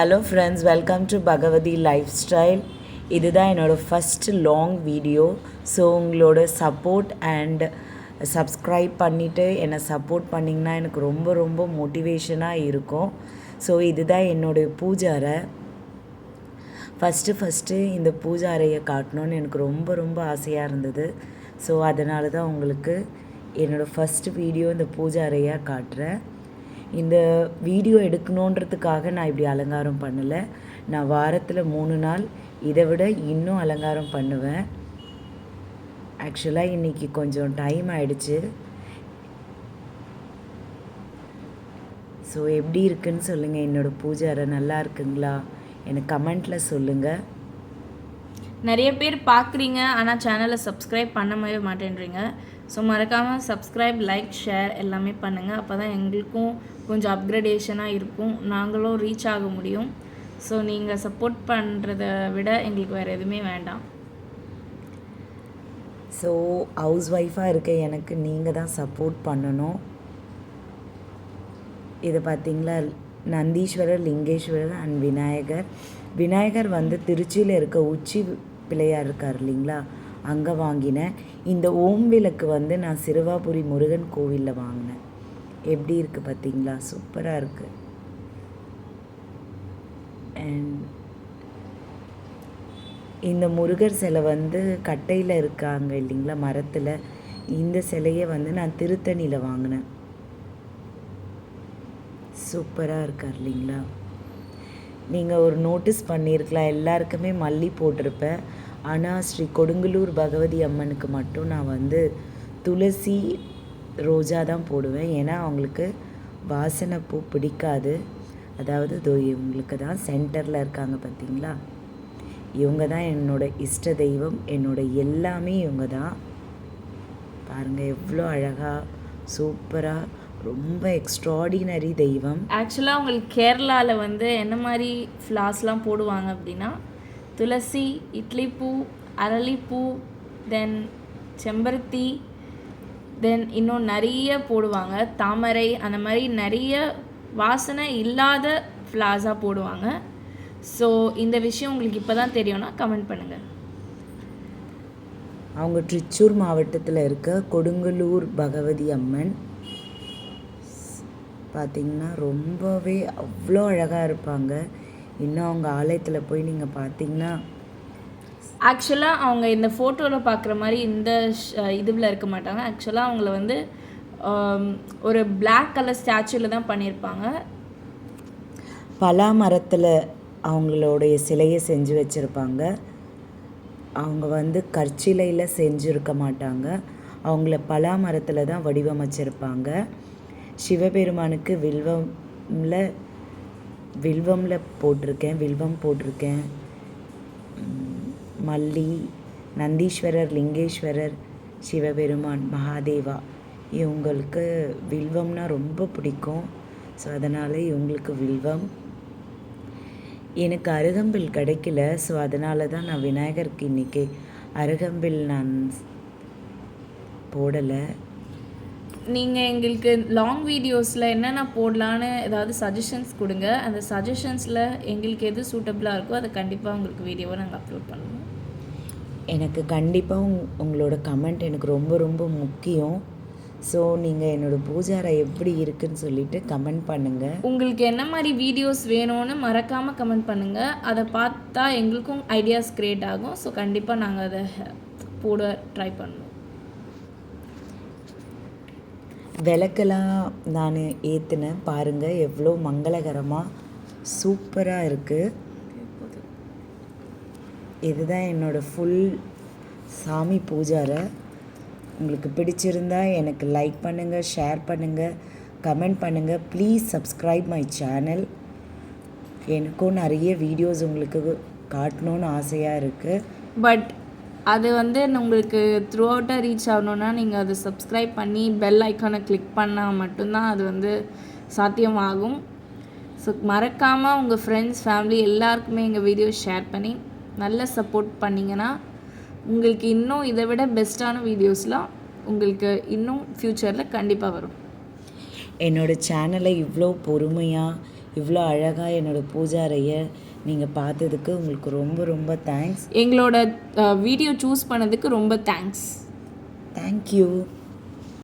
Hello friends, welcome to Bhagavathi lifestyle. இதுதான் என்னோடய first long video. So உங்களோட support and subscribe பண்ணிவிட்டு என்னை சப்போர்ட் பண்ணிங்கன்னா எனக்கு ரொம்ப ரொம்ப மோட்டிவேஷனாக இருக்கும். ஸோ இதுதான் என்னுடைய பூஜை அறை. ஃபஸ்ட்டு இந்த பூஜை அறையை காட்டணுன்னு எனக்கு ரொம்ப ரொம்ப ஆசையாக இருந்தது. ஸோ அதனால தான் உங்களுக்கு என்னோடய ஃபஸ்ட்டு வீடியோ இந்த பூஜை அறையாக காட்டுறேன். இந்த வீடியோ எடுக்கணுன்றதுக்காக நான் இப்படி அலங்காரம் பண்ணலை. நான் வாரத்தில் 3 நாள் இதை விட இன்னும் அலங்காரம் பண்ணுவேன். ஆக்சுவலாக இன்றைக்கி கொஞ்சம் டைம் ஆகிடுச்சு. ஸோ எப்படி இருக்குன்னு சொல்லுங்கள். என்னோடய பூஜை அறை நல்லா இருக்குங்களா? எனக்கு கமெண்ட்டில் சொல்லுங்கள். நிறைய பேர் பார்க்குறீங்க, ஆனால் சேனலை சப்ஸ்கிரைப் பண்ணவே மாட்டேன்றீங்க. ஸோ மறக்காமல் சப்ஸ்கிரைப், லைக், ஷேர் எல்லாமே பண்ணுங்கள். அப்போ தான் எங்களுக்கும் கொஞ்சம் அப்கிரேடேஷனாக இருக்கும், நாங்களும் ரீச் ஆக முடியும். ஸோ நீங்கள் சப்போர்ட் பண்ணுறத விட எங்களுக்கு வேறு எதுவுமே வேண்டாம். ஸோ ஹவுஸ் ஒய்ஃபாக இருக்க எனக்கு நீங்கள் தான் சப்போர்ட் பண்ணணும். இதை பார்த்திங்களா, நந்தீஸ்வரர், லிங்கேஸ்வரர் அண்ட் விநாயகர். விநாயகர் வந்து திருச்சியில் இருக்க உச்சி பிள்ளையார் இருக்கார் இல்லைங்களா, அங்கே வாங்கினேன். இந்த ஓம் விளக்கு வந்து நான் சிறுவாபுரி முருகன் கோவிலில் வாங்கினேன். எப்படி இருக்குது பார்த்தீங்களா? சூப்பராக இருக்குது. அண்ட் இந்த முருகர் சிலை வந்து கட்டையில் இருக்காங்க இல்லைங்களா, மரத்தில். இந்த சிலையை வந்து நான் திருத்தணியில் வாங்கினேன். சூப்பராக இருக்கார் இல்லைங்களா? நீங்கள் ஒரு நோட்டீஸ் பண்ணியிருக்கலாம், எல்லாருக்குமே மல்லி போட்டிருப்பேன். ஆனால் ஸ்ரீ கொடுங்கலூர் பகவதி அம்மனுக்கு மட்டும் நான் வந்து துளசி, ரோஜா தான் போடுவேன். ஏன்னா அவங்களுக்கு வாசனை பூ பிடிக்காது. அதாவது இவங்களுக்கு தான் சென்டரில் இருக்காங்க பார்த்தீங்களா, இவங்க தான் என்னோடய இஷ்ட தெய்வம், என்னோடய எல்லாமே இவங்க தான். பாருங்கள் எவ்வளோ அழகாக, சூப்பராக, ரொம்ப எக்ஸ்ட்ராடினரி தெய்வம். ஆக்சுவலாக அவங்களுக்கு கேரளாவில் வந்து என்ன மாதிரி ஃப்ளார்ஸ்லாம் போடுவாங்க அப்படின்னா, துளசி, இட்லி பூ, அரளிப்பூ, தென் செம்பருத்தி, தென் இன்னும் நிறைய போடுவாங்க, தாமரை, அந்த மாதிரி நிறைய வாசனை இல்லாத ஃப்ளார்ஸாக போடுவாங்க. ஸோ இந்த விஷயம் உங்களுக்கு இப்போ தான் தெரியும்னா கமெண்ட் பண்ணுங்கள். அவங்க திருச்சூர் மாவட்டத்தில் இருக்க கொடுங்கலூர் பகவதி அம்மன் பார்த்திங்கன்னா ரொம்பவே அவ்வளோ அழகாக இருப்பாங்க. இன்னும் அவங்க ஆலயத்தில் போய் நீங்கள் பார்த்தீங்கன்னா, ஆக்சுவலாக அவங்க இந்த ஃபோட்டோவில் பார்க்குற மாதிரி இந்த இதுவில் இருக்க மாட்டாங்க. ஆக்சுவலாக அவங்கள வந்து ஒரு பிளாக் கலர் ஸ்டாச்சுவில் தான் பண்ணியிருப்பாங்க. பலா மரத்தில் அவங்களுடைய சிலையை செஞ்சு வச்சுருப்பாங்க. அவங்க வந்து கற்சிலையில் செஞ்சுருக்க மாட்டாங்க. அவங்கள பலா மரத்தில் தான் வடிவமைச்சிருப்பாங்க. சிவபெருமானுக்கு வில்வமில் போட்டிருக்கேன், வில்வம் போட்டிருக்கேன். மல்லி, நந்தீஸ்வரர், லிங்கேஸ்வரர், சிவபெருமான், மகாதேவா, இவங்களுக்கு வில்வம்னா ரொம்ப பிடிக்கும். ஸோ அதனால் இவங்களுக்கு வில்வம். எனக்கு அருகம்பில் கிடைக்கல. ஸோ அதனால தான் நான் விநாயகருக்கு இன்றைக்கி அருகம்பில் நான் போடலை. நீங்கள் எங்களுக்கு லாங் வீடியோஸில் என்னென்ன போடலான்னு ஏதாவது சஜஷன்ஸ் கொடுங்க. அந்த சஜஷன்ஸில் எங்களுக்கு எது சூட்டபிளாக இருக்கோ அதை கண்டிப்பாக உங்களுக்கு வீடியோவை நாங்கள் அப்லோட் பண்ணுவோம். எனக்கு கண்டிப்பாக உங்களோட கமெண்ட் எனக்கு ரொம்ப ரொம்ப முக்கியம். ஸோ நீங்கள் என்னோடய பூஜை அறை எப்படி இருக்குதுன்னு சொல்லிவிட்டு கமெண்ட் பண்ணுங்கள். உங்களுக்கு என்ன மாதிரி வீடியோஸ் வேணும்னு மறக்காமல் கமெண்ட் பண்ணுங்கள். அதை பார்த்தா எங்களுக்கும் ஐடியாஸ் க்ரியேட் ஆகும். ஸோ கண்டிப்பாக நாங்கள் அதை போட ட்ரை பண்ணுவோம். விளக்கெல்லாம் நான் ஏற்றினேன், பாருங்கள் எவ்வளோ மங்களகரமாக சூப்பராக இருக்குது. இதுதான் என்னோடய ஃபுல் சாமி பூஜாரை. உங்களுக்கு பிடிச்சிருந்தா எனக்கு லைக் பண்ணுங்கள், ஷேர் பண்ணுங்கள், கமெண்ட் பண்ணுங்கள். Please subscribe my channel. எனக்கும் நிறைய வீடியோஸ் உங்களுக்கு காட்டணுன்னு ஆசையாக இருக்குது. பட் அது வந்து உங்களுக்கு த்ரூ அவுட்டாக ரீச் ஆகணுன்னா நீங்கள் அதை சப்ஸ்கிரைப் பண்ணி பெல் ஐக்கானை கிளிக் பண்ணால் மட்டும்தான் அது வந்து சாத்தியமாகும். ஸோ மறக்காமல் உங்கள் ஃப்ரெண்ட்ஸ், ஃபேமிலி எல்லாருக்குமே எங்கள் வீடியோ ஷேர் பண்ணி நல்ல சப்போர்ட் பண்ணிங்கன்னா உங்களுக்கு இன்னும் இதை விட பெஸ்ட்டான வீடியோஸ்லாம் உங்களுக்கு இன்னும் ஃப்யூச்சரில் கண்டிப்பாக வரும். என்னோடய சேனலை இவ்வளோ பொறுமையாக இவ்வளோ அழகாக என்னோடய பூஜா அறையை நீங்கள் பார்த்ததுக்கு உங்களுக்கு ரொம்ப ரொம்ப தேங்க்ஸ். எங்களோட வீடியோ சூஸ் பண்ணதுக்கு ரொம்ப தேங்க்ஸ். தேங்க்யூ.